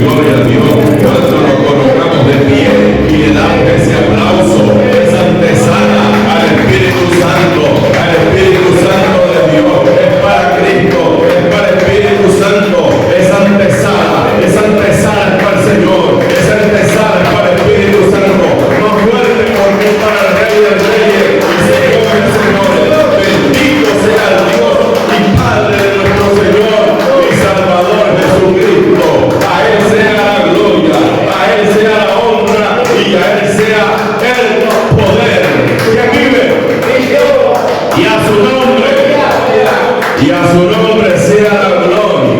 Gloria a Dios. Nosotros nos colocamos de pie y le damos ese aplauso, esa antesala al Espíritu Santo de Dios. Es para Cristo, es para el Espíritu Santo. Esa antesala es para el Señor, esa antesala es para el Espíritu Santo. No fuerte porque es para el Rey de Reyes y Señor de Señores. Bendito sea el Dios y Padre de nuestro Señor y Salvador Jesucristo. A Él sea la gloria, a Él sea la honra y a Él sea el poder que vive. Y a su nombre sea la gloria.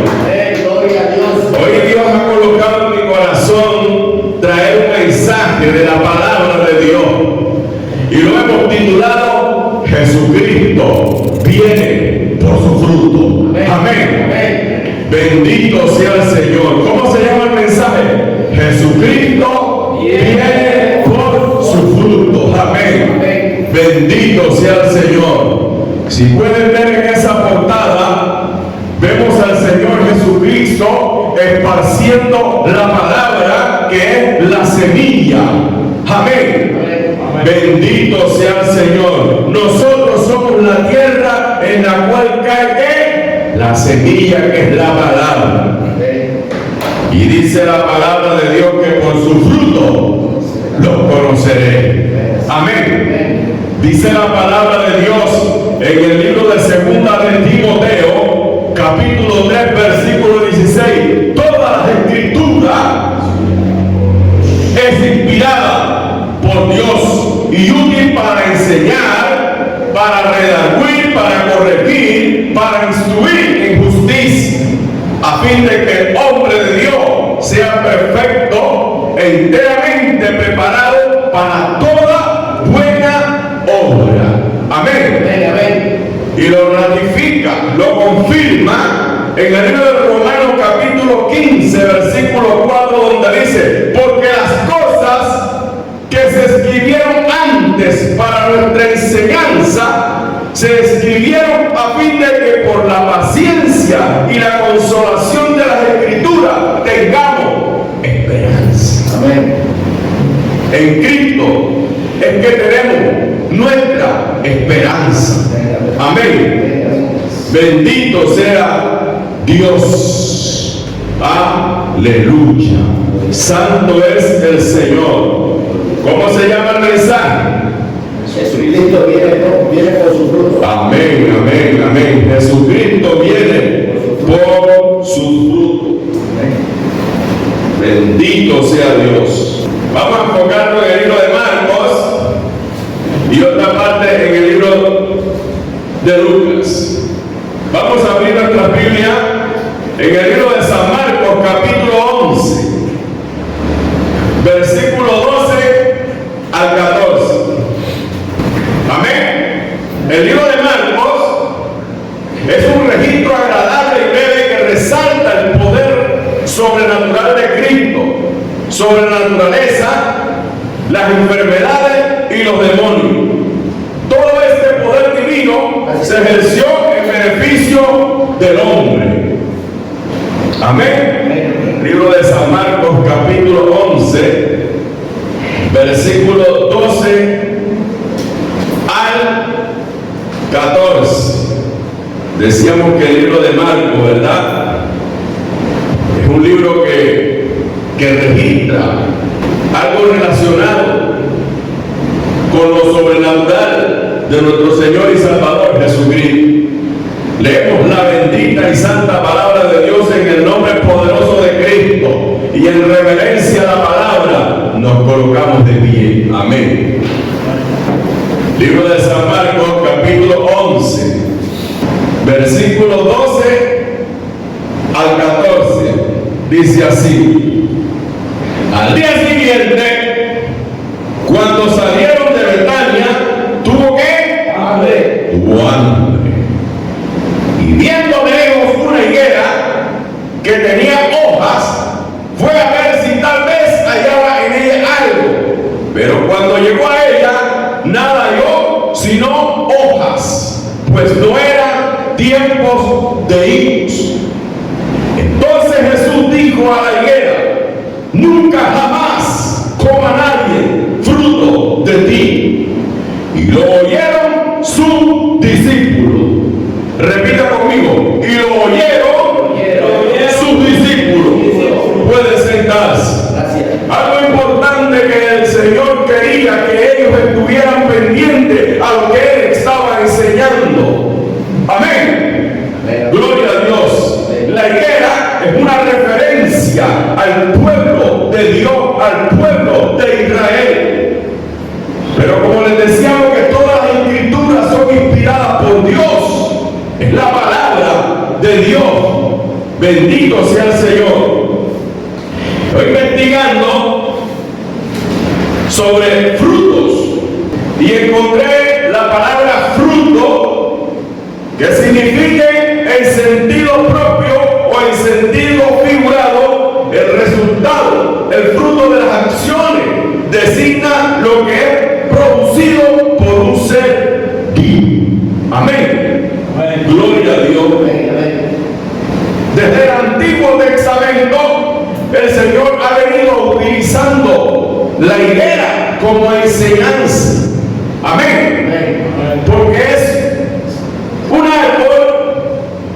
Hoy Dios ha colocado en mi corazón traer un mensaje de la palabra de Dios y lo hemos titulado Jesucristo viene por su fruto. Amén. Bendito sea el Señor. ¿Cómo se llama el mensaje? Jesucristo viene por su fruto. Amén. Bendito sea el Señor. Si pueden ver en esa portada, vemos al Señor Jesucristo esparciendo la palabra que es la semilla. Amén. Bendito sea el Señor. Nosotros somos la tierra en la cual cae ¿qué? La semilla que es la palabra. Y dice la palabra de Dios que por su fruto los conoceré. Amén. Dice la palabra de Dios en el libro de Segunda de Timoteo, capítulo 3, versículo 16. Todas las escrituras es inspirada por Dios y útil para enseñar, para redarguir, para corregir, para instruir en justicia, a fin de que el hombre de Dios sea perfecto, enteramente preparado para toda buena obra. Amén. Y lo ratifica, lo confirma en el libro de Romanos capítulo 15, versículo 4, donde dice: porque las cosas que se escribieron antes para nuestra enseñanza se escribieron a fin de que por la paciencia y la consolación de las escrituras tengamos esperanza. Amén. En Cristo es que tenemos nuestra esperanza. Amén. Bendito sea Dios. Aleluya. Santo es el Señor. ¿Cómo se llama el mensaje? Jesucristo viene por su fruto. Amén, amén, amén. Jesucristo viene por su fruto. Bendito sea Dios. Vamos a enfocarnos en el libro de Marcos y otra parte en el libro de Lucas. Vamos a abrir nuestra Biblia en el libro de San Marcos, capítulo 11, versículo 12 al 14. Amén. El libro de Marcos es un registro agradable y breve que resalta el poder sobrenatural de Cristo sobre la naturaleza, las enfermedades y los demonios. Todo este poder divino se ejerció en beneficio del hombre. Amén. Libro de San Marcos, capítulo 11, versículo 12 al 14. Decíamos que el libro de Marcos, ¿verdad? Es un libro que registra algo relacionado con lo sobrenatural de nuestro Señor y Salvador Jesucristo. Leemos la bendita y santa palabra de Dios en el nombre poderoso de Cristo y en reverencia a la palabra nos colocamos de pie. Amén. Libro de San Marcos, capítulo 11, versículo 12 al 14. Dice así: al día siguiente, cuando salieron de Betania, ¿tuvo qué? Hambre. Tuvo hambre. Y viendo de lejos una higuera que tenía hojas, fue a ver si tal vez hallaba en ella algo. Pero cuando llegó a ella, nada halló sino hojas, pues no era tiempos de higos. Entonces Jesús dijo a la higuera: nunca jamás coma nadie fruto de ti. Y lo oyeron sus discípulos. Repita conmigo: y lo oyeron sus discípulos. Puede sentarse. Gracias. Algo importante que el Señor quería que ellos estuvieran pendientes a lo que Él estaba enseñando. Amén. Gloria a Dios. La higuera es una referencia al pueblo de Dios, al pueblo de Israel. Pero como les decíamos que todas las escrituras son inspiradas por Dios, es la palabra de Dios. Bendito sea el Señor. Estoy investigando sobre frutos y encontré la palabra fruto que significa en sentido propio o en sentido figurado el resultado, el fruto de las acciones, designa lo que es producido por un ser vivo. Amén. Amén. Gloria a Dios. Amén. Desde el Antiguo Testamento el Señor ha venido utilizando la higuera como enseñanza. Amén. Porque es un árbol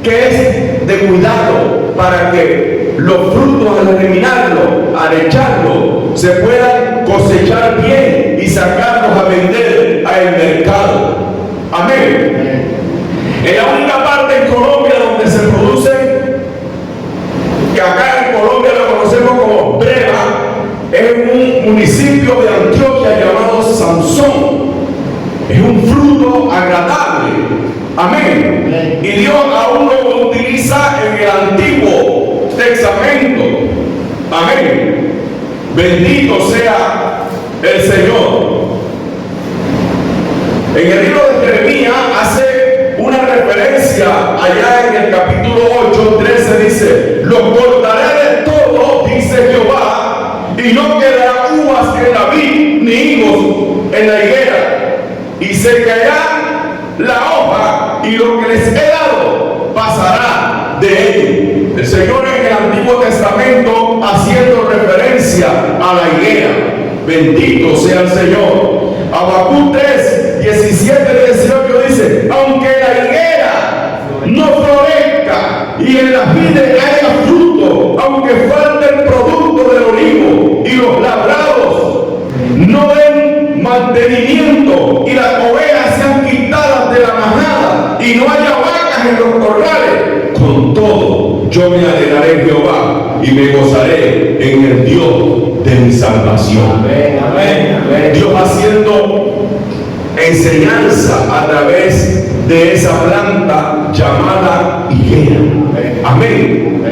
que es de cuidado para que los frutos al germinarlo, al echarlo, se puedan cosechar bien y sacarlos a vender al mercado. Amén. En la única parte en Colombia donde se produce, que acá en Colombia lo conocemos como breva, es un municipio de Antioquia llamado Sansón. Es un fruto agradable. Amén. Y Dios aún lo utiliza en el Antiguo Testamento. Amén. Bendito sea el Señor. En el libro de Jeremías hace una referencia allá en el capítulo 8, 13, dice: los cortaré de todo, dice Jehová, y no quedará uvas en la vid, ni higos en la higuera, y se caerá la hoja, y lo que les he dado pasará de ellos. El Señor en el Antiguo Testamento haciendo referencia a la higuera. Bendito sea el Señor. Habacuc 3, 17, 18 dice: aunque la higuera no florezca y en las vides haya fruto, aunque falte el producto del olivo y los labrados no den mantenimiento y las ovejas sean quitadas de la manada y no haya vacas en los corrales, con todo yo me alegraré en Jehová y me gozaré en el Dios de mi salvación. Amén, amén, amén. Dios haciendo enseñanza a través de esa planta llamada higuera. Amén.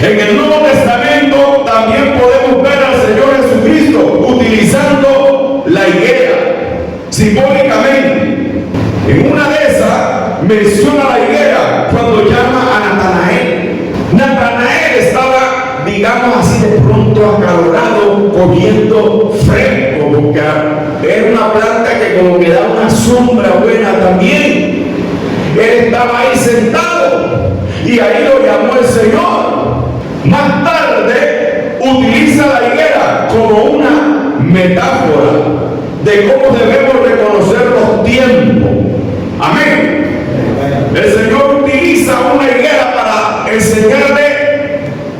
En el Nuevo Testamento también podemos ver al Señor Jesucristo utilizando la higuera simbólicamente. En una de esas menciona la higuera cuando llama a Natanael. Natanael estaba, digamos así, de pronto acalorado, cogiendo fresco, porque era una planta que como que da una sombra buena también. Él estaba ahí sentado y ahí lo llamó el Señor. Más tarde utiliza la higuera como una metáfora de cómo debemos reconocer los tiempos. Amén. El Señor utiliza una higuera para enseñarle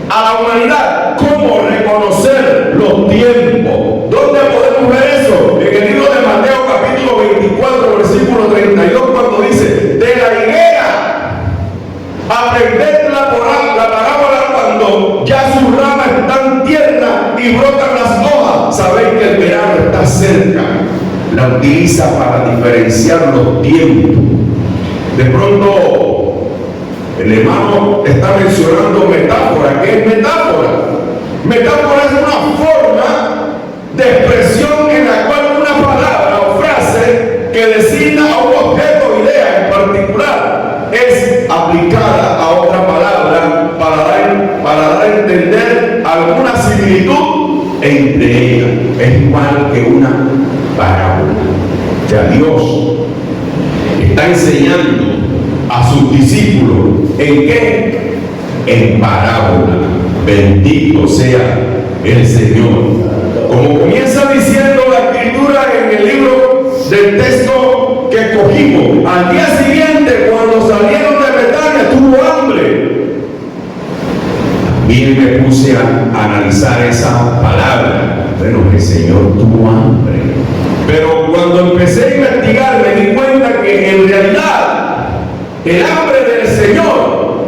a la humanidad cómo reconocer los tiempos. ¿Dónde podemos ver eso? En el libro de Mateo capítulo 24 versículo 32, cuando dice: de la higuera aprended la parábola cuando ya sus ramas están tiernas y brotan las hojas, sabéis que el verano está cerca. La utiliza para diferenciar los tiempos. De pronto el hermano está mencionando metáfora. ¿Qué es metáfora? Metáfora es una forma de expresión en la cual una palabra o frase que designa a un objeto o idea en particular es aplicada a otra palabra para dar a entender alguna similitud entre ellas. Es igual que una parábola. Ya Dios está enseñando a sus discípulos ¿En qué? En parábola. Bendito sea el Señor. Como comienza diciendo la escritura en el libro del texto que escogimos, al día siguiente, cuando salieron de Betania, tuvo hambre. Bien me puse a analizar esa palabra. Bueno, el Señor tuvo hambre. Pero cuando empecé a investigar me di cuenta que en realidad el hambre del Señor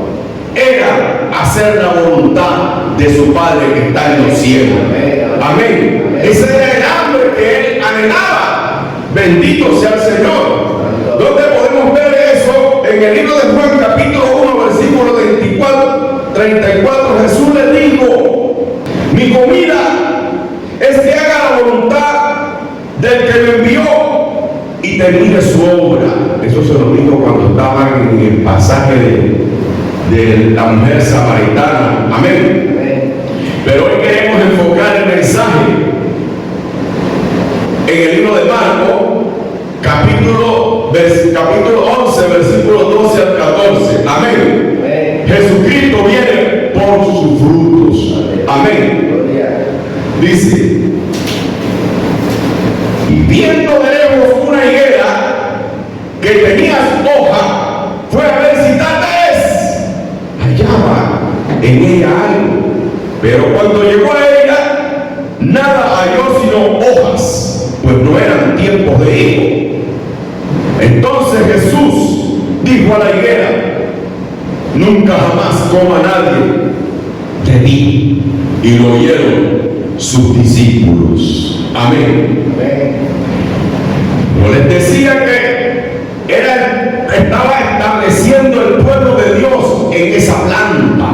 era hacer la voluntad de su Padre que está en los cielos. Amén. Ese era el hambre que él anhelaba. Bendito sea el Señor. ¿Dónde podemos ver eso? En el libro de Juan, capítulo 1, versículo 34, Jesús le dijo: mi comida es que haga la voluntad del que me envió y termine su obra. Eso se lo dijo cuando estaban en el pasaje de la mujer samaritana. Amén. Pero hoy queremos enfocar el mensaje en el libro de Marcos, capítulo 11, versículos 12 al 14. Amén. Jesucristo viene por sus frutos. Amén. Dice: y viendo de lejos una higuera que tenía hoja, fue a ver si tal vez hallaba en ella algo. Pero cuando llegó a ella, nada halló sino hojas, pues no eran tiempos de higo. Entonces Jesús dijo a la higuera: nunca jamás coma nadie de ti. Y lo oyeron sus discípulos. Amén. Como les decía que estaba estableciendo el pueblo de Dios en esa planta.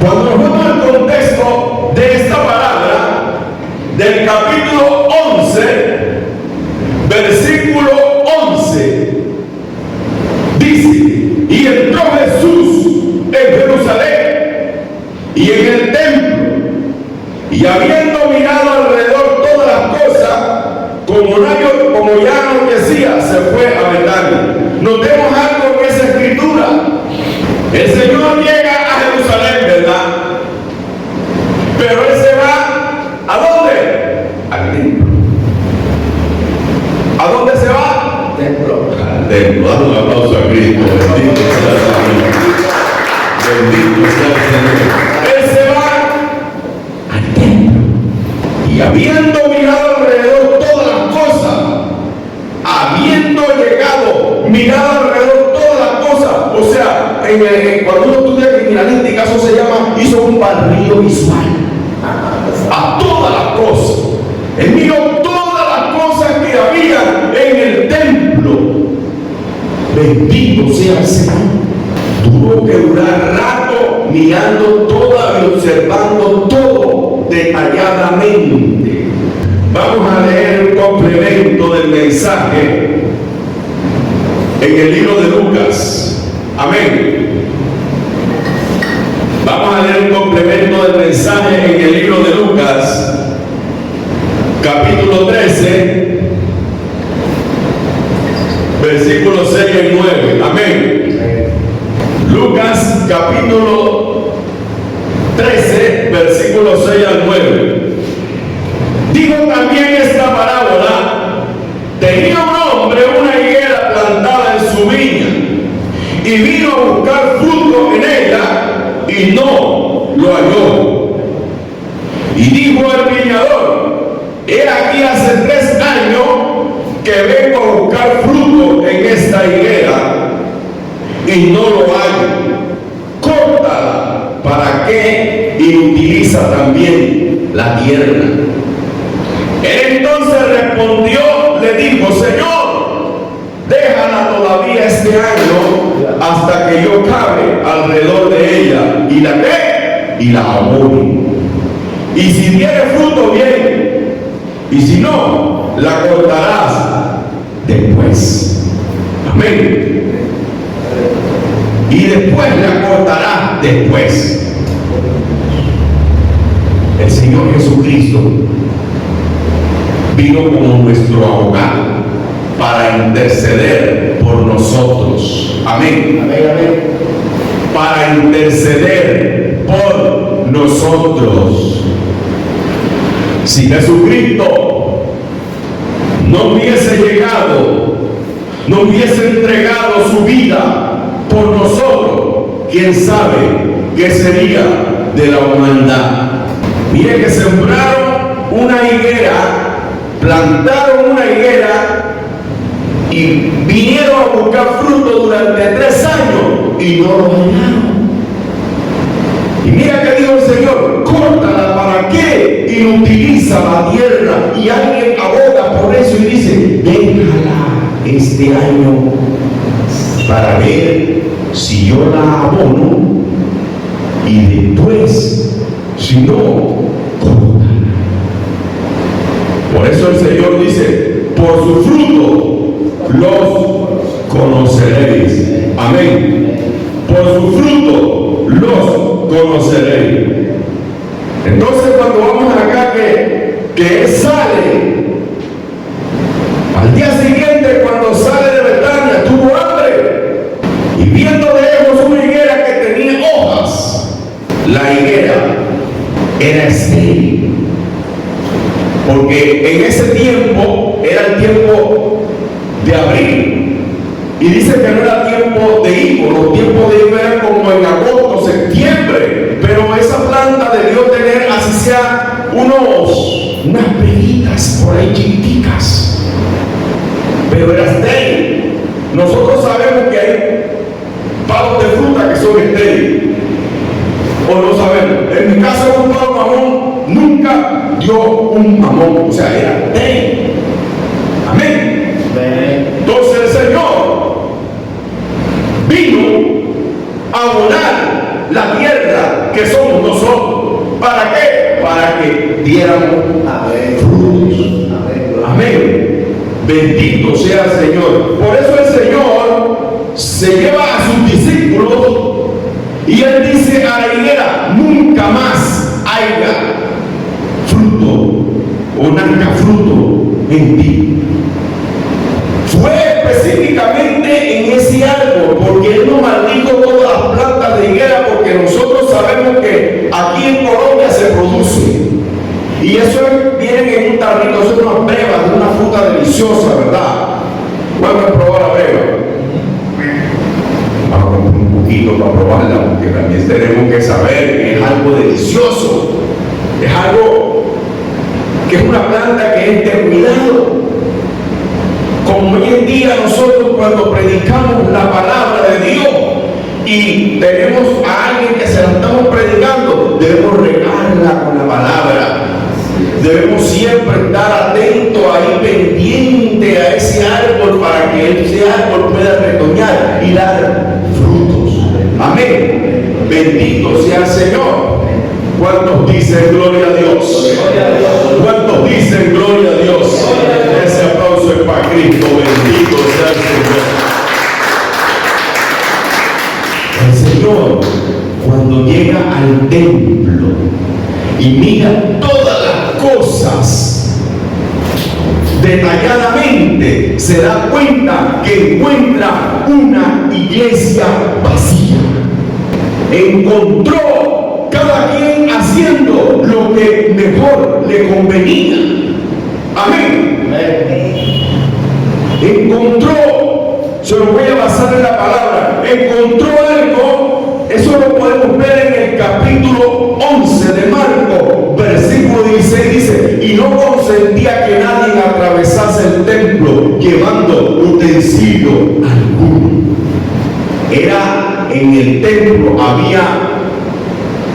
Cuando nos vamos al contexto de esta palabra, del capítulo 11, versículo 11, dice: y entró Jesús en Jerusalén y en el templo, y habiendo mirado alrededor todas las cosas, como ya nos decía, se fue a Betania. Notemos algo en esa escritura. El Señor llega a Jerusalén, ¿verdad? Pero Él se va, ¿a dónde? Al templo. ¿A dónde se va? Al templo. Al templo. Dale un aplauso a Cristo. Bendito sea el Señor. Bendito sea el Señor. Él se va al templo. Y habiendo mirado alrededor todas las cosas, habiendo llegado, mirado alrededor todas las cosas, o sea, cuando uno estudia criminalística, eso se llama, hizo un barrido visual a todas las cosas. Él miró todas las cosas que había en el templo. Bendito sea el Señor. Tuvo que durar rato mirando todo y observando todo detalladamente. Vamos a leer un complemento del mensaje en el libro de Lucas. Amén. Vamos a leer un complemento del mensaje en el libro de Lucas, capítulo 13, versículos 6 y 9. Amén. Lucas, capítulo 13, versículos 6 al 9. Dijo también esta parábola: tenía un hombre una higuera plantada en su viña, y vino a buscar fruto en ella, y no lo halló. Y dijo el viñador: he aquí hace 3 años que vengo a buscar fruto en esta higuera, y no lo hallo. Córtala, ¿para qué? Y utiliza también la tierra. Él entonces respondió, le dijo: Señor, déjala todavía este año hasta que yo cabe alrededor de ella. ¿Y la qué? Y la abone. Y si tiene fruto, bien. Y si no, la cortarás después. Amén. Y después la cortarás después. El Señor Jesucristo vino como nuestro abogado para interceder por nosotros. Amén. Amén, amén. Para interceder por nosotros. Si Jesucristo no hubiese llegado, no hubiese entregado su vida por nosotros, quién sabe qué sería de la humanidad. Mire que sembraron una higuera, plantaron una higuera y vinieron a buscar fruto durante 3 años y no lo hallaron. Y mira que dijo el Señor: córtala, ¿para qué inutiliza la tierra? Y alguien aboga por eso y dice: déjala este año para ver si yo la abono y después, si no, córtala. Por eso el Señor dice: por su fruto los conoceréis. Amén. Por su fruto los conoceréis. Entonces, cuando vamos acá que él sale, al día siguiente, cuando sale de Betania, tuvo hambre y viendo de lejos una higuera que tenía hojas, la higuera era estéril, porque en ese tiempo era el tiempo de abril. Y dice que no era tiempo de higo, los tiempos de higo eran como en agosto, septiembre. Pero esa planta debió tener, así sea, unas peguitas por ahí chiquiticas. Pero era estéril. Nosotros sabemos que hay palos de fruta que son estériles. O no sabemos. En mi casa un palo mamón nunca dio un mamón. O sea, era estéril. Amén. Entonces el Señor vino a abonar la tierra que somos nosotros. ¿Para qué? Para que diéramos frutos. Amén. Bendito sea el Señor. Por eso el Señor se lleva a sus discípulos y Él dice a la higuera: nunca más haya fruto o nazca fruto en ti. Fue específicamente en ese árbol, porque Él no maldijo todas las plantas de higuera, porque nosotros sabemos que aquí en Colombia se produce. Y eso viene en un tarrito, son unas brevas de una fruta deliciosa, ¿verdad? Vamos a probar la breva. Vamos a comprar un poquito para probarla, porque también tenemos que saber que es algo delicioso. Es algo que es una planta que es de cuidado. Como hoy en día nosotros, cuando predicamos la palabra de Dios y tenemos a alguien que se la estamos predicando, debemos regarla con la palabra. Debemos siempre estar atentos ahí, pendiente a ese árbol, para que ese árbol pueda retoñar y dar frutos. Amén. Bendito sea el Señor. ¿Cuántos dicen gloria a Dios? ¿Cuántos dicen gloria a Dios? Ese aplauso es para Cristo. Bendito sea el Señor. El Señor, cuando llega al templo y mira todas las cosas detalladamente, se da cuenta que encuentra una iglesia vacía. Encontró cada quien haciendo lo que mejor le convenía. Amén. Encontró, se lo voy a basar en la palabra, encontró algo. Eso lo podemos ver en el capítulo 11 de Marcos, versículo 16, dice: y no consentía que nadie atravesase el templo llevando utensilio alguno. Era en el templo, había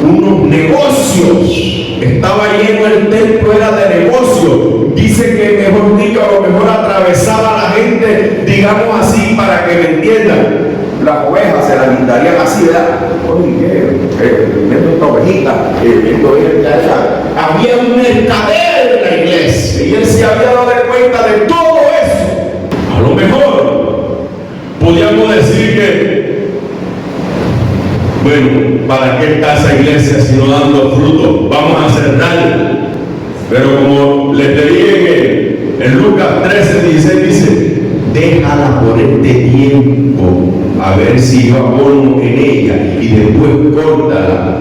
unos negocios, estaba lleno el templo, era de negocios. Dice que, mejor dicho, a lo mejor atravesaba a la gente, digamos así, para que me entiendan. Las ovejas se las guindarían así, ¿verdad? Oye, viendo esta ovejita, había un mercader en la iglesia y él se había dado cuenta de todo eso. A lo mejor podríamos decir que, bueno, ¿para qué está esa iglesia si no dando fruto? Vamos a cerrar. Pero como les dije en Lucas 13:16 dice: déjala por este tiempo. a ver si yo abono en ella y después córtala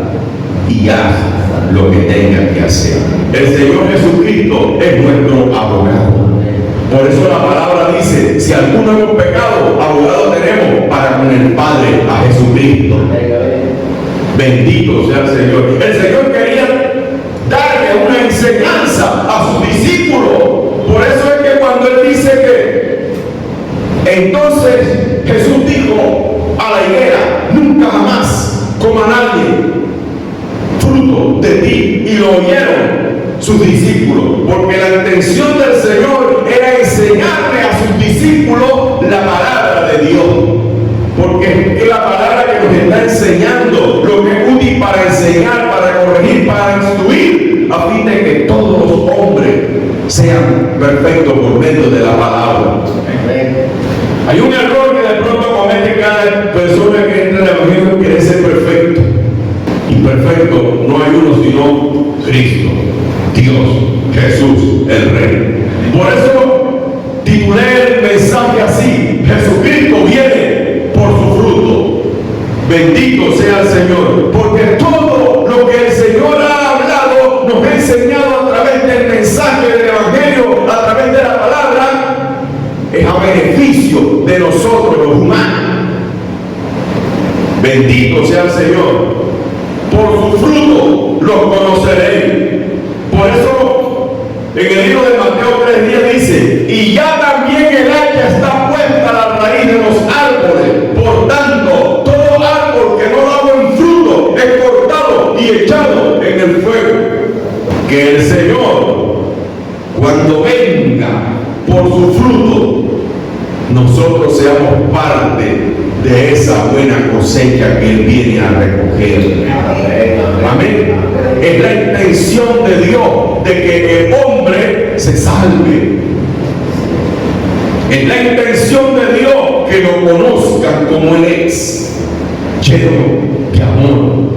y haz lo que tenga que hacer. El Señor Jesucristo es nuestro abogado. Por eso la palabra dice, si alguno hemos pecado, abogado tenemos para con el Padre, a Jesucristo. Bendito sea el Señor. El Señor quería darle una enseñanza a sus discípulos. Por eso es que cuando Él dice que entonces Jesús dijo a la higuera, nunca jamás coma nadie fruto de ti, y lo oyeron sus discípulos, porque la intención del Señor era enseñarle a sus discípulos la palabra de Dios, porque es la palabra que nos está enseñando lo que es útil para enseñar, para corregir, para instruir, a fin de que todos los hombres sean perfectos por medio de la palabra. Hay un error que de pronto comete cada persona que entra en el evangelio, quiere ser perfecto. Imperfecto no hay uno sino Cristo, Dios, Jesús, el Rey. Por eso titulé el mensaje así: Jesucristo viene por su fruto. Bendito sea el Señor, porque todo lo que el Señor ha hablado nos ha enseñado a través del mensaje del Evangelio, a través de la palabra, es a beneficio de nosotros los humanos. Bendito sea el Señor. Por su fruto los conoceréis. Por eso en el libro de Mateo 3:10 dice, y ya también el hacha está puesta a la raíz de los árboles. Por tanto, todo árbol que no da buen fruto es cortado y echado en el fuego. Que el Señor, cuando venga por su fruto, nosotros seamos parte de esa buena cosecha que Él viene a recoger. Amén. Es la intención de Dios de que el hombre se salve. Es la intención de Dios que lo conozcan como Él es, lleno de amor.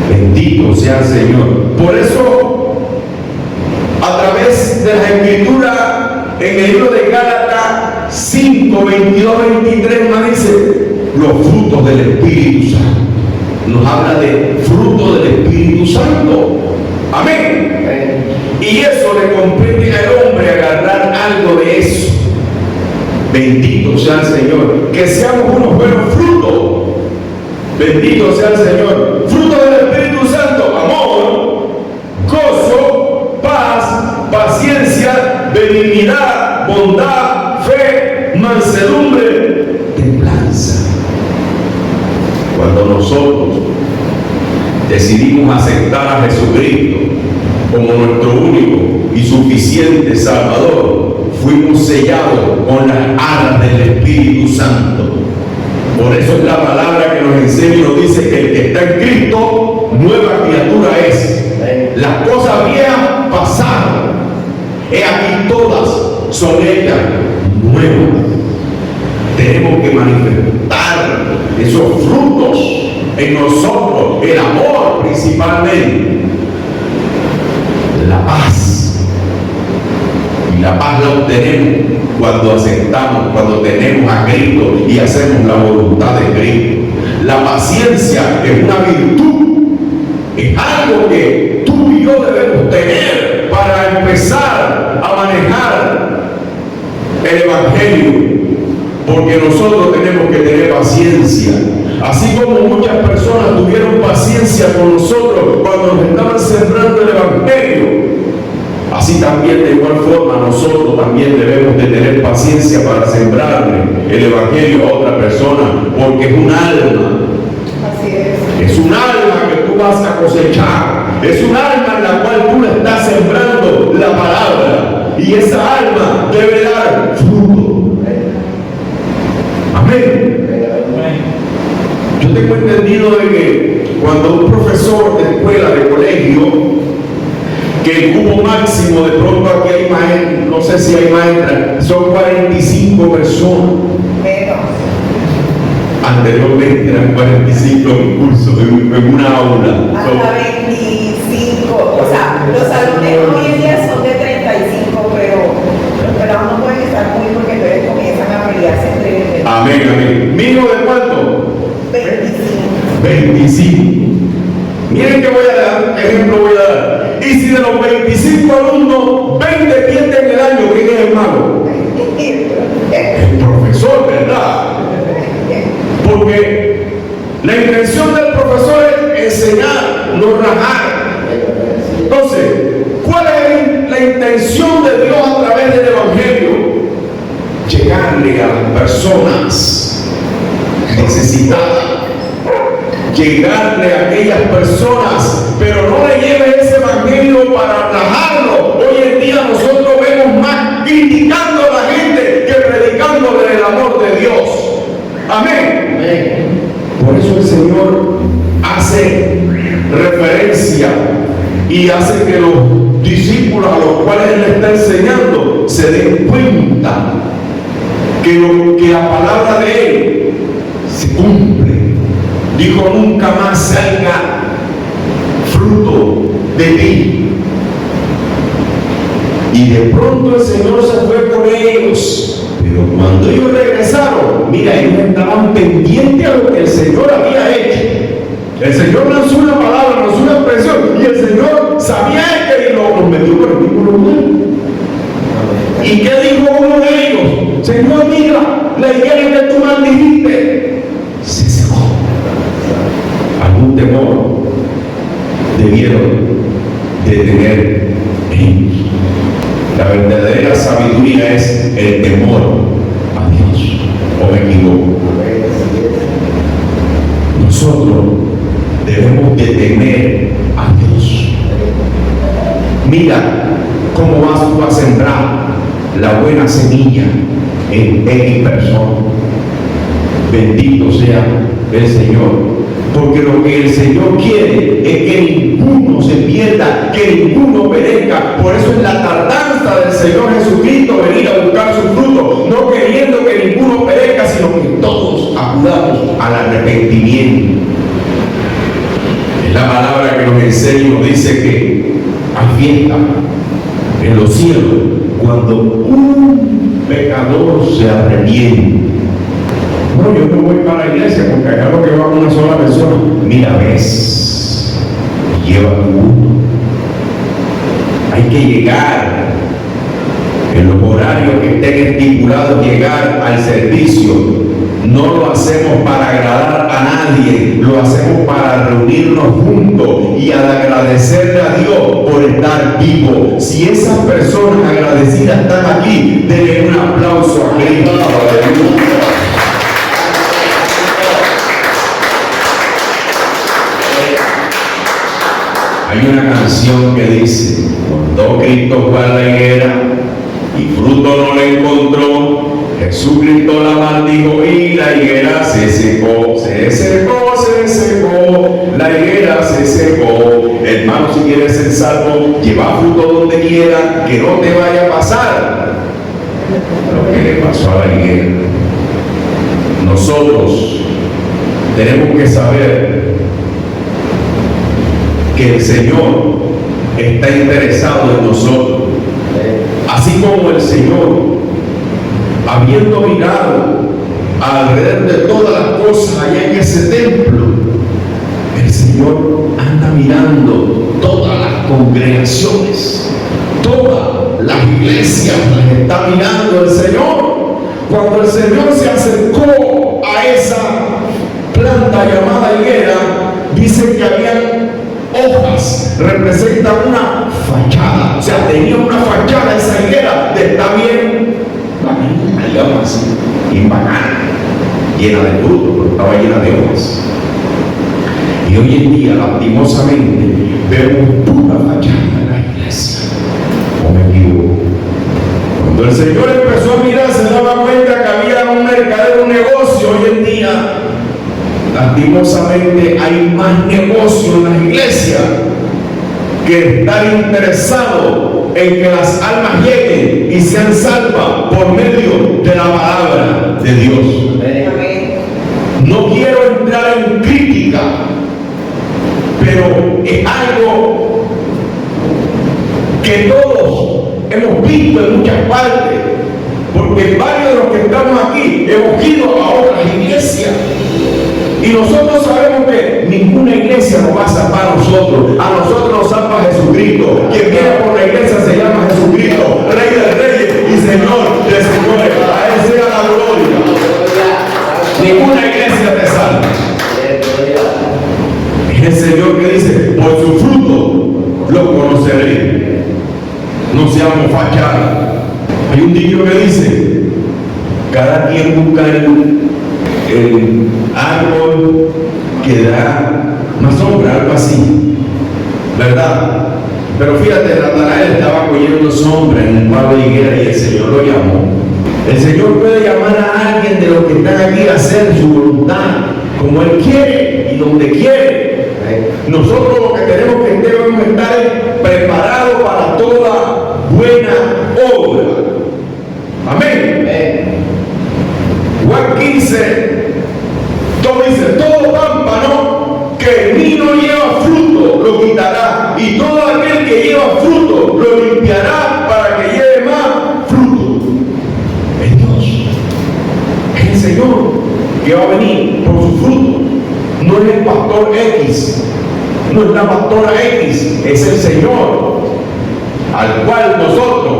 Bendito sea el Señor. Por eso, a través de la Escritura, en el libro de Gálatas 5, 22, 23, nos dice los frutos del Espíritu Santo. Nos habla de fruto del Espíritu Santo. Amén. Y eso le compete al hombre agarrar algo de eso. Bendito sea el Señor. Que seamos unos buenos frutos. Bendito sea el Señor. Fruto del Espíritu Santo: amor, gozo, paz, paciencia, benignidad, bondad, fe, mansedumbre, templanza. Cuando nosotros decidimos aceptar a Jesucristo como nuestro único y suficiente Salvador, fuimos sellados con las alas del Espíritu Santo. Por eso es la palabra que nos enseña y nos dice que el que está en Cristo, nueva criatura es. Las cosas viejas pasaron, he aquí todas son ellas nuevas. Tenemos que manifestar esos frutos en nosotros, el amor principalmente, la paz. Y la paz la obtenemos cuando aceptamos, cuando tenemos a Cristo y hacemos la voluntad de Cristo. La paciencia es una virtud, es algo que tú y yo debemos tener para empezar a manejar el Evangelio. Porque nosotros tenemos que tener paciencia. Así como muchas personas tuvieron paciencia con nosotros cuando nos estaban sembrando el Evangelio, así también de igual forma nosotros también debemos de tener paciencia para sembrarle el Evangelio a otra persona, porque es un alma. Así es. Es un alma que tú vas a cosechar. Es un alma en la cual tú le estás sembrando la palabra. Y esa alma debe dar fruto. Amén. Yo tengo entendido de que cuando un profesor de escuela, de colegio, que el cupo máximo, de pronto aquí hay maestras, no sé si hay maestras, son 45 personas. Menos. Anteriormente eran 45 en curso, en una aula. Hasta 25. O sea, los salones hoy en día son de 35, pero los pelados no pueden estar muy porque entonces comienzan a pelearse entre ellos. Amén, amén. ¿Mínimo de cuánto? 25. Miren que voy a dar, ejemplo voy a dar. Y si de los 25 alumnos, 20 pierden el año, ¿quién es el malo? El profesor, ¿verdad? Porque la intención del profesor es enseñar, no rajar. Entonces, ¿cuál es la intención de Dios a través del Evangelio? Llegarle a las personas necesitadas. Llegarle a aquellas personas, pero no le lleve ese evangelio para rajarlo. Hoy en día nosotros vemos más criticando a la gente que predicándole el amor de Dios. Amén. Amén. Por eso el Señor hace referencia y hace que los discípulos a los cuales Él le está enseñando se den cuenta que la palabra de Él se cumple. Dijo: nunca más salga fruto de ti. Y de pronto el Señor se fue con ellos. Pero cuando ellos regresaron, mira, ellos estaban pendientes a lo que el Señor había hecho. El Señor lanzó una palabra, lanzó una expresión, y el Señor sabía que los metió por el mismo lugar. ¿Y qué dijo uno de ellos? Señor, mira, la higuera que tú maldijiste se secó. Algún temor debieron de tener ellos. La verdadera sabiduría es el temor a Dios. ¿O me equivoco? Nosotros debemos de temer a Dios. Mira cómo vas tú a sembrar la buena semilla en mi persona. Bendito sea el Señor. Porque lo que el Señor quiere es que ninguno se pierda, que ninguno perezca. Por eso es la tardanza del Señor Jesucristo venir a buscar su fruto, no queriendo que ninguno perezca, sino que todos acudamos al arrepentimiento. Es la palabra que nos enseña y nos dice que hay fiesta en los cielos cuando un pecador se arrepiente. No, yo no voy para la iglesia porque acá lo que va una sola persona. Mira, ves, lleva tu mundo. Hay que llegar en los horarios que estén estipulados, llegar al servicio. No lo hacemos para agradar a nadie, lo hacemos para reunirnos juntos y al agradecerle a Dios por estar vivo. Si esas personas agradecidas están aquí, denle un aplauso a Cristo. Hay una canción que dice: cuando Cristo fue a la higuera y fruto no le encontró, Jesucristo la maldijo y la higuera se secó, se secó, se secó, la higuera se secó. Hermano, si quieres ser salvo, lleva fruto donde quiera, que no te vaya a pasar lo que le pasó a la higuera. Nosotros tenemos que saber que el Señor está interesado en nosotros, así como el Señor, habiendo mirado alrededor de todas las cosas allá en ese templo, el Señor anda mirando todas las congregaciones, todas las iglesias las está mirando el Señor. Cuando el Señor se acercó a esa planta llamada higuera, dice que habían hojas, representa una fachada, o sea, tenía una fachada esa higuera de está bien, digamos así, bien bacana, llena de frutos, pero estaba llena de hojas. Y hoy en día, lastimosamente, vemos pura fachada en la iglesia. ¿O me equivoco? Cuando el Señor empezó a mirar, se daba cuenta que había un mercadero, un negocio. Hoy en día, lastimosamente, hay más negocio en las iglesias que estar interesado en que las almas lleguen y sean salvas por medio de la palabra de Dios. No quiero entrar en crítica, pero es algo que todos hemos visto en muchas partes, porque Porque varios de los que estamos aquí hemos ido a otras iglesias. Y nosotros sabemos que ninguna iglesia nos va a salvar a nosotros. A nosotros nos salva Jesucristo. Quien viene por la iglesia se llama Jesucristo, Rey de Reyes y Señor de Señores. A Él sea la gloria. Ninguna iglesia te salva. Es el Señor que dice, por su fruto los conoceré. No seamos fachadas. Hay un dicho que dice, cada quien busca el árbol que da más sombra, algo así, ¿verdad? Pero fíjate, Natanael estaba cogiendo sombra en el palo de higuera y el Señor lo llamó. El Señor puede llamar a alguien de los que están aquí a hacer su voluntad, como Él quiere y donde quiere. Nosotros lo que tenemos que debemos estar preparados para toda buena obra. Amén. Juan 15, todo pámpano que en mí no lleva fruto lo quitará, y todo aquel que lleva fruto lo limpiará para que lleve más fruto. Es Dios, es el Señor que va a venir por su fruto. No es el pastor X, no es la pastora X, es el Señor al cual nosotros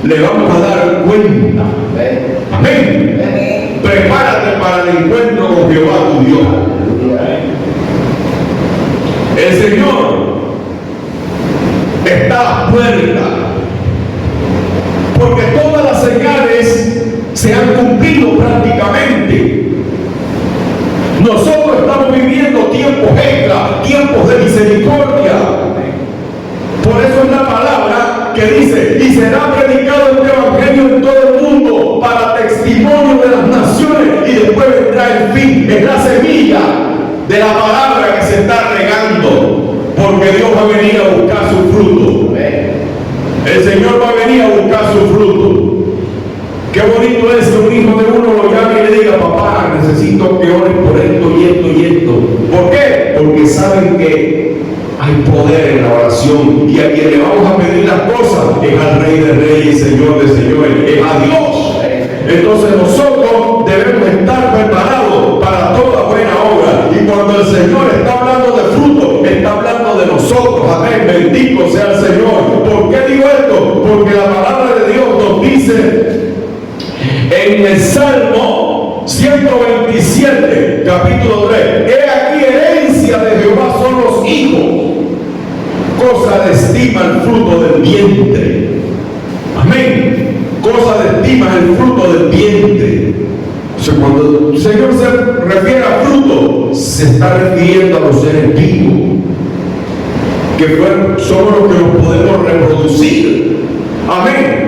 le vamos a dar cuenta. Amén. Amén. Prepárate para el encuentro con Jehová tu Dios. El Señor está a la puerta, porque todas las señales se han cumplido prácticamente. Nosotros estamos viviendo tiempos extra, tiempos de misericordia. Por eso es la palabra que dice, y será predicado este evangelio en todo el mundo para testimonio de las naciones, y después vendrá el fin. Es la semilla de la palabra que se está regando, porque Dios va a venir a buscar su fruto. El Señor va a venir a buscar su fruto. Qué bonito es que un hijo de uno lo llame y le diga, papá, necesito que ores por esto y esto y esto. ¿Por qué? Porque saben que hay poder en la oración, y a quien le vamos a pedir las cosas es al Rey de Reyes y Señor de Señores, es a Dios. Entonces nosotros debemos estar preparados para toda buena obra, y cuando el Señor está hablando de fruto, está hablando de nosotros. Amén, bendito sea el Señor. ¿Por qué digo esto? Porque la palabra de Dios nos dice en el Salmo 127, capítulo 3, he aquí herencia de Jehová son los hijos, cosa de estima el fruto del vientre. Amén. Cosa de estima el fruto del vientre. O sea, cuando el Señor se refiere a fruto, se está refiriendo a los seres vivos, que somos los que nos podemos reproducir. Amén.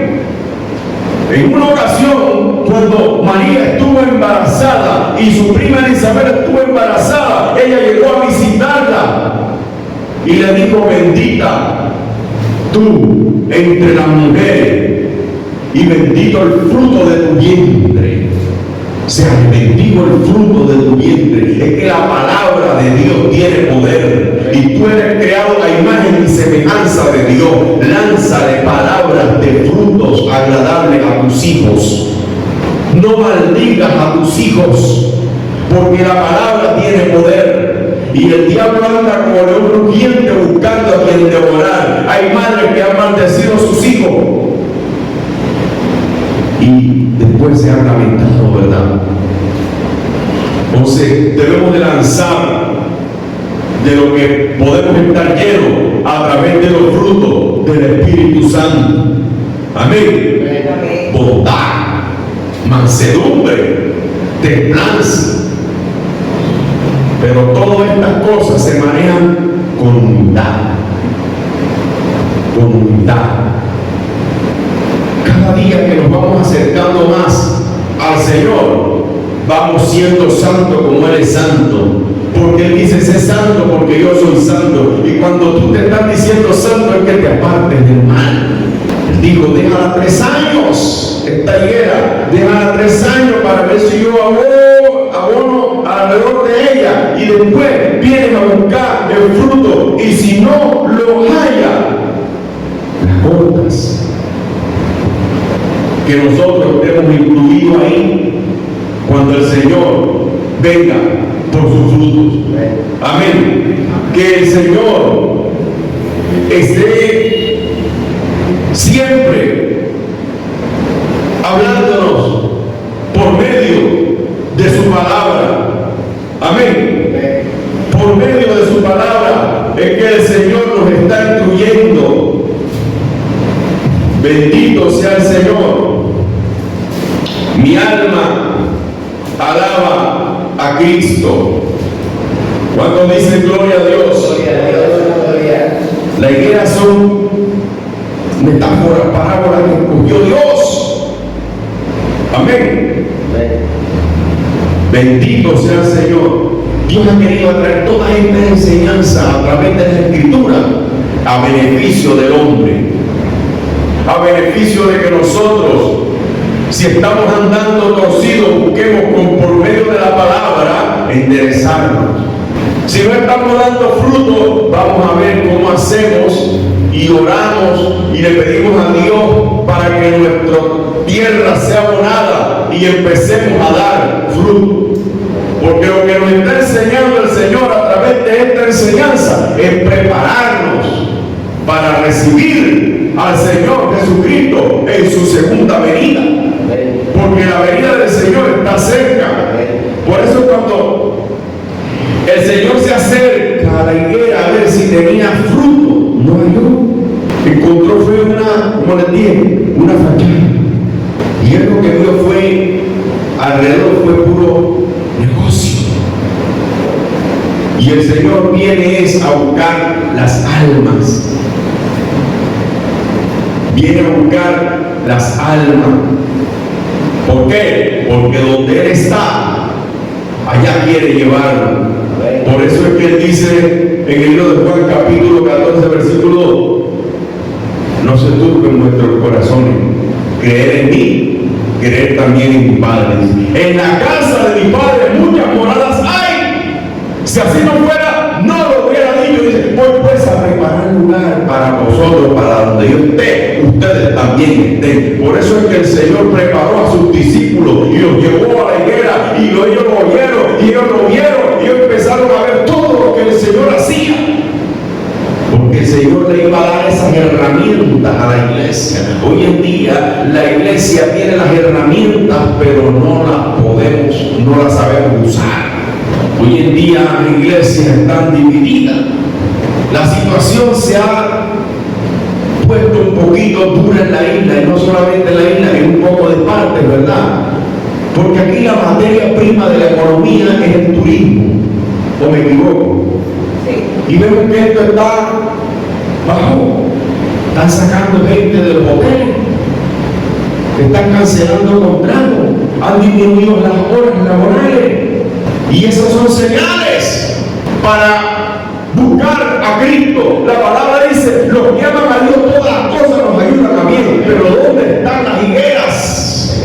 En una ocasión, cuando María estuvo embarazada y su prima Elizabeth estuvo embarazada, ella llegó a visitarla y le dijo, bendita tú entre las mujeres y bendito el fruto de tu vientre. O sea, bendigo el fruto de tu vientre. Es que la palabra de Dios tiene poder, y tú eres creado a imagen y semejanza de Dios. Lánzale palabras de frutos agradables a tus hijos. No maldigas a tus hijos, porque la palabra tiene poder, y el diablo anda como león rugiente buscando a quien devorar. Hay madres que han maldecido a sus hijos y después se han lamentado, ¿verdad? Entonces debemos de lanzar de lo que podemos estar llenos a través de los frutos del Espíritu Santo. Amén. Amén. Bondad, mansedumbre, templanza. Pero todas estas cosas se manejan con humildad. Con humildad. Cada día que nos vamos acercando más al Señor, vamos siendo santos como Él es santo. Porque Él dice, sé santo porque yo soy santo. Y cuando tú te estás diciendo santo, es que te apartes del mal. Él dijo, déjala 3 años, esta higuera, déjala 3 años para ver si yo abono alrededor de ella, y después vienen a buscar el fruto, y si no lo haya, las cortas. Que nosotros estemos incluidos ahí cuando el Señor venga por sus frutos. Amén. Que el Señor esté siempre hablándonos por medio de su palabra. Amén. Por medio de su palabra es que el Señor nos está instruyendo. Bendito sea el Señor. Mi alma alaba a Cristo. Cuando dice gloria a Dios, la higuera son metáforas, parábolas que escogió Dios. Amén. Bendito sea el Señor. Dios ha querido traer toda esta enseñanza a través de la Escritura a beneficio del hombre, a beneficio de que nosotros, si estamos andando torcidos, busquemos por medio de la palabra enderezarnos. Si no estamos dando fruto, vamos a ver cómo hacemos y oramos y le pedimos a Dios para que nuestra tierra sea abonada y empecemos a dar fruto. Porque lo que nos está enseñando el Señor a través de esta enseñanza es prepararnos para recibir al Señor Jesucristo en su segunda venida. Porque la venida del Señor está cerca. Por eso cuando el Señor se acerca a la higuera a ver si tenía fruto, no halló. Encontró fue como les dije, una fachada. Y él lo que vio fue, alrededor fue puro negocio. Y el Señor viene es a buscar las almas. Viene a buscar las almas. ¿Por qué? Porque donde Él está, allá quiere llevarlo. Por eso es que Él dice en el libro de Juan capítulo 14 versículo 2: no se turben nuestros corazones, creer en mí, creer también en mi Padre. En la casa de mi Padre muchas moradas hay. Si así no fuera, no lo hubiera dicho. Dice, voy pues a preparar lugar para vosotros, para donde yo esté, ustedes también estén. Por eso es que el Señor preparó a sus discípulos y los llevó a la higuera, y ellos lo oyeron, y ellos lo vieron, y ellos empezaron a ver todo lo que el Señor hacía. Porque el Señor le iba a dar esas herramientas a la iglesia. Hoy en día la iglesia tiene las herramientas, pero no las sabemos usar. Hoy en día las iglesias están divididas. La situación se ha puesto un poquito dura en la isla, y no solamente en la isla, en un poco de parte, ¿verdad? Porque aquí la materia prima de la economía es el turismo, ¿o me equivoco? Y vemos que esto está bajo. Están sacando gente de los hoteles, están cancelando contratos, han disminuido las horas laborales, y esas son señales para buscar a Cristo. La palabra dice: los que aman a Dios todas las cosas nos ayudan a bien. Pero ¿dónde están las higueras?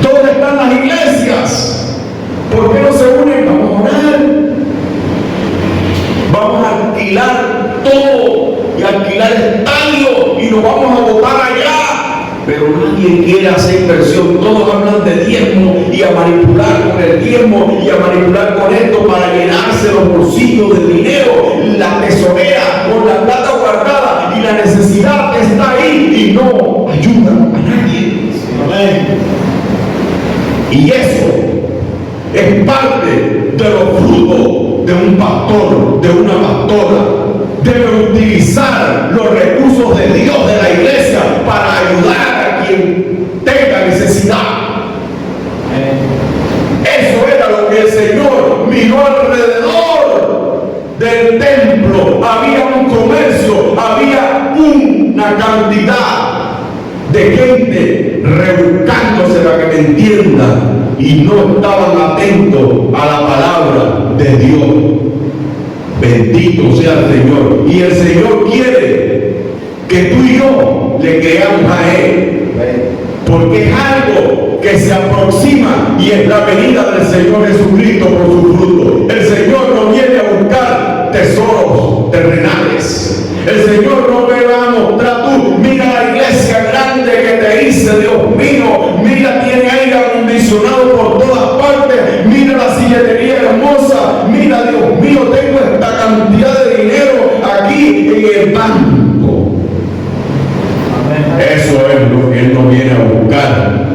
¿Dónde están las iglesias? ¿Por qué no se unen? Vamos a orar, vamos a alquilar todo y alquilar estadio y nos vamos a botar allá. Pero nadie quiere hacer inversión. Todos hablan de diezmo y a manipular con el diezmo y a manipular con esto para llenarse los bolsillos de dinero, la tesorera con la plata guardada, y la necesidad está ahí y no ayuda a nadie. Amén. Y eso es parte de los frutos de un pastor, de una pastora. Debe utilizar los recursos de Dios, de la iglesia, para ayudar a quien tenga necesidad. Eso era lo que el Señor miró alrededor del templo. Había un comercio, había una cantidad de gente rebuscándose, para que me entiendan, y no estaban atentos a la palabra de Dios. Bendito sea el Señor. Y el Señor quiere que tú y yo le creamos a Él, porque es algo que se aproxima, y es la venida del Señor Jesucristo por su fruto. El Señor no viene a buscar tesoros terrenales. El Señor no me va a mostrar: tú, mira la iglesia grande que te hice, Dios mío, no viene a buscar.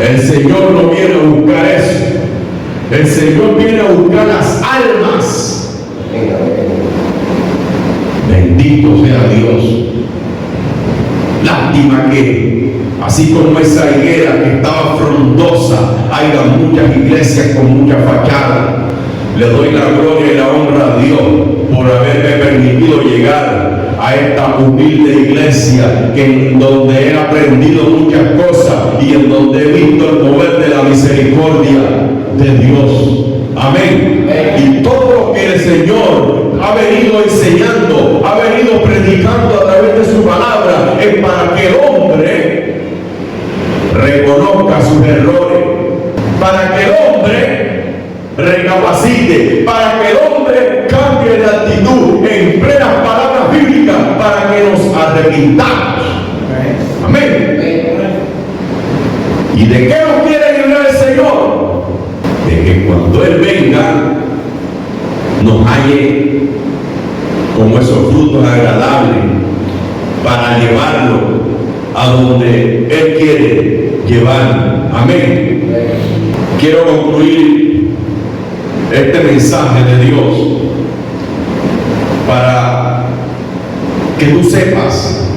El Señor no viene a buscar eso. El Señor viene a buscar las almas. Bendito sea Dios. Lástima que, así como esa higuera que estaba frondosa, haya muchas iglesias con mucha fachada. Le doy la gloria y la honra a Dios por haberme permitido llegar a esta humilde iglesia en donde he aprendido muchas cosas y en donde he visto el mover de la misericordia de Dios. Amén. Y todo lo que el Señor ha venido enseñando, ha venido predicando a través de su palabra, es para que el hombre reconozca sus errores, para que el hombre recapacite, para que el hombre cambie de actitud en plenas palabras bíblicas, para que nos arrepintamos. Amén. ¿Y de qué nos quiere librar el Señor? De que cuando Él venga nos halle como esos frutos agradables para llevarlo a donde Él quiere llevar. Amén. Quiero concluir este mensaje de Dios para que tú sepas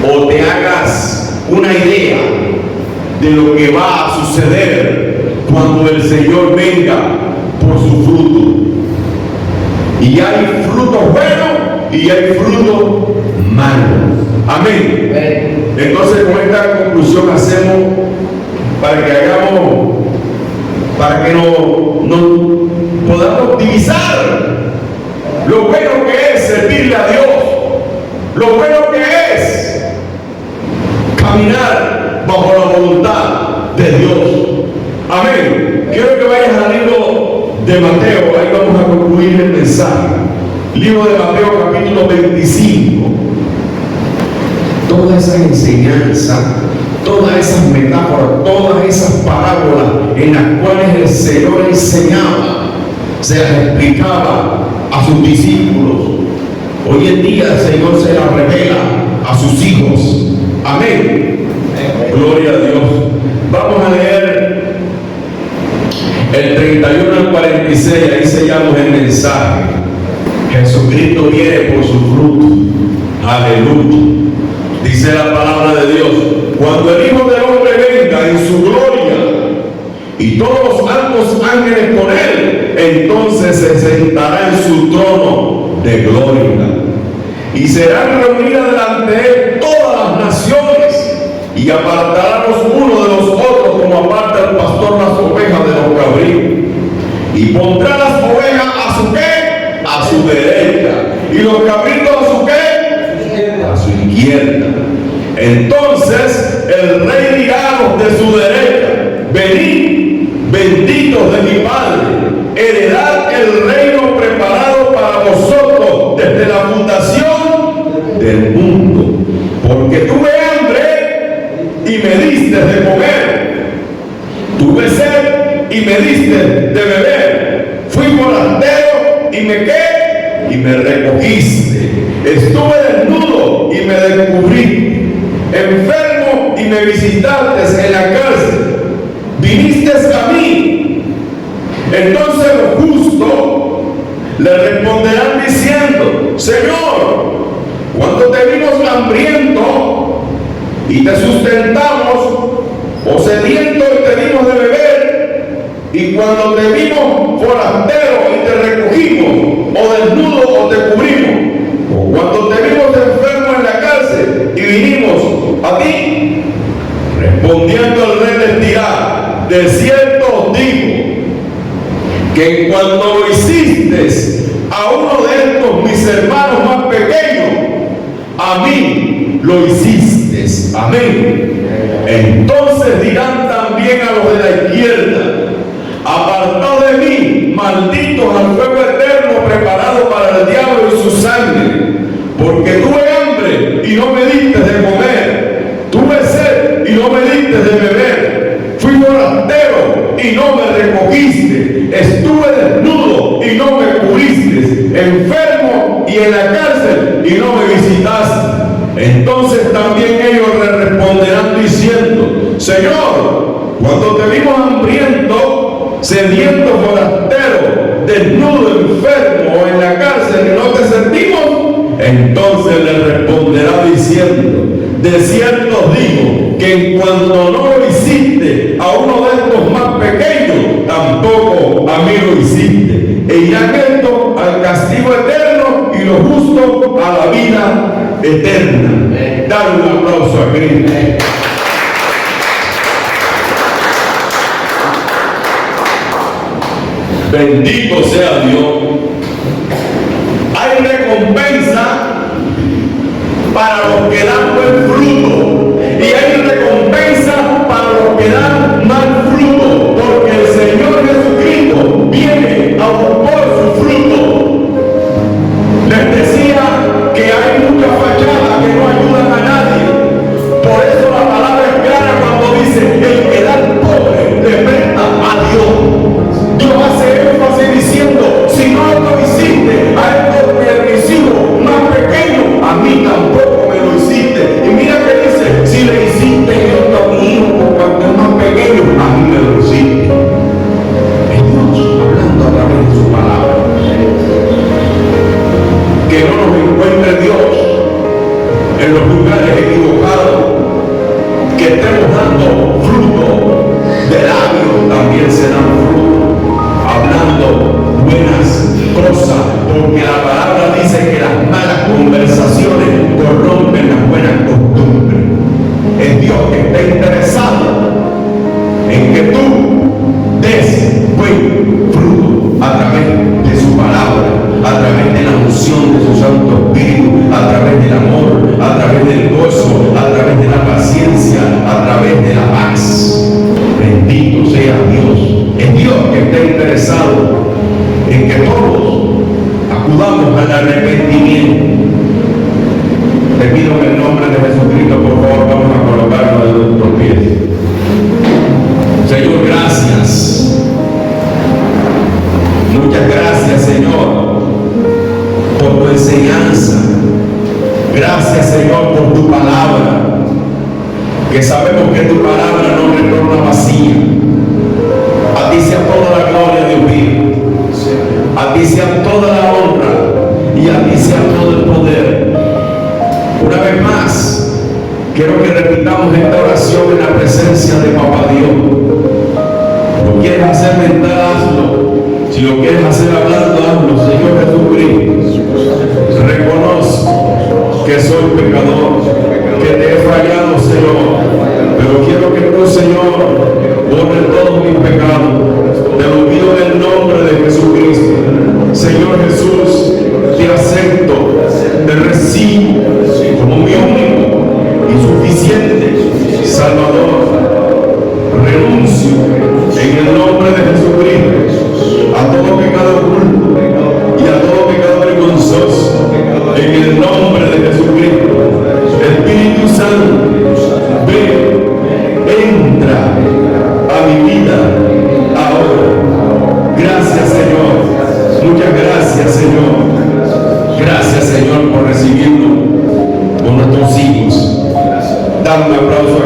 o te hagas una idea de lo que va a suceder cuando el Señor venga por su fruto. Y hay frutos buenos y hay frutos malos. Amén. Entonces, con esta conclusión hacemos para que hagamos, para que nos podamos divisar lo bueno que es servirle a Dios, lo bueno que es caminar bajo la voluntad de Dios. Amén. Quiero que vayas al libro de Mateo, ahí vamos a concluir el mensaje. Libro de Mateo, capítulo 25. Toda esa enseñanza, todas esas metáforas, todas esas parábolas en las cuales el Señor enseñaba, se las explicaba a sus discípulos. Hoy en día el Señor se las revela a sus hijos. Amén. Gloria a Dios. Vamos a leer el 31 al 46, ahí sellamos el mensaje. Jesucristo viene por su fruto. Aleluya. Dice la palabra de Dios: cuando el Hijo del Hombre venga en su gloria y todos los altos ángeles con él, entonces se sentará en su trono de gloria. Y serán reunidas delante de él todas las naciones, y apartará los unos de los otros como aparta el pastor las ovejas de los cabritos. Y pondrá las ovejas a su ¿qué? A su derecha, y los cabritos a su ¿qué? A su izquierda. Entonces el rey dirá a los de su derecha: venid, benditos de mi Padre, heredad el reino preparado para vosotros desde la fundación del mundo. Porque tuve hambre y me diste de comer, tuve sed y me diste de beber, fui forastero y me ¿qué? Y me recogiste, estuve desnudo y me descubrí, enfermo y me visitaste en la cárcel, viniste a mí. Entonces los justos le responderán diciendo: Señor, cuando te vimos hambriento y te sustentamos, o sediento y te dimos de beber, y cuando te vimos forastero y te recogimos, o desnudo o te cubrimos, o cuando te vimos enfermo en la cárcel y vinimos a ti. Respondiendo el rey les dirá: de cierto os digo que en cuanto lo hiciste a uno de estos mis hermanos más pequeños, a mí lo hiciste. Amén. Entonces dirán también a los de la izquierda: apartad de mí, malditos, al fuego eterno preparado para el diablo y su sangre, porque tuve hambre y no me diste de comer, tuve sed y no me diste de beber, fui forastero y no me recogiste, estuve desnudo y no me cubriste, enfermo y en la cárcel y no me visitaste. Entonces también ellos le responderán diciendo: Señor, cuando te vimos hambriento, sediento, forastero, desnudo, enfermo o en la cárcel y no te servimos, entonces le responderá diciendo: de cierto os digo que en cuanto no lo hiciste a uno de estos más pequeños, tampoco a mí lo hiciste. E irán estos al castigo eterno y los justos a la vida eterna. Dale un aplauso a Cristo. Bendito sea Dios. Hay recompensa para los que dan buen fruto y hay recompensa para los que dan mal fruto, porque el Señor Jesucristo viene a buscar su fruto. Les decía que hay muchas fachadas que no ayudan a nadie. Por eso la palabra es clara cuando dice: el que da al pobre le presta a Dios. Dios hace énfasis diciendo: si no lo hiciste a estos permisivos más pequeños, a mí tampoco me lo hiciste. Y mira que dice: si le hiciste esto a mi hijo cuando es más pequeño, a mí me lo hiciste. Es Dios hablando a través de su palabra. Que no nos encuentre Dios en los lugares equivocados, que estemos dando fruto de labios, también se dan fruto, hablando buenas cosas, porque la palabra dice que las malas conversaciones corrompen las buenas costumbres. Es Dios que está interesado en que tú des buen fruto a través de su palabra, a través de la unción de su Santo Espíritu, a través del amor, a través del gozo, a través de la paciencia, a través de la paz. Bendito sea Dios. Es Dios que está interesado en que todos acudamos al arrepentimiento. Te pido en el nombre de Jesucristo, por favor, vamos a colocarnos de nuestros pies. Señor, gracias. Muchas gracias, Señor, por tu enseñanza. Gracias, Señor, por tu palabra, que sabemos que tu palabra no retorna vacía. A ti sea toda la gloria, Dios mío. A ti sea toda la honra y a ti sea todo el poder. Una vez más, quiero que repitamos esta oración en la presencia de Papá Dios. Lo quieres hacer mental, hazlo. Si lo quieres hacer hablando, hazlo. Señor Jesucristo, reconozco que soy pecador, que te he fallado, Señor, pero quiero que tú, Señor, borre todos mis pecados. Te lo pido en el nombre de Jesucristo. Señor Jesús, te acepto, te recibo como mi único y suficiente Salvador. Renuncio en el nombre de Jesucristo a todo pecado oculto y a todo pecado vergonzoso. En el nombre de Jesucristo, Espíritu Santo, ven, entra a mi vida ahora. Gracias, Señor. Muchas gracias, Señor. Gracias, Señor, por recibirnos con nuestros hijos. Dame un aplauso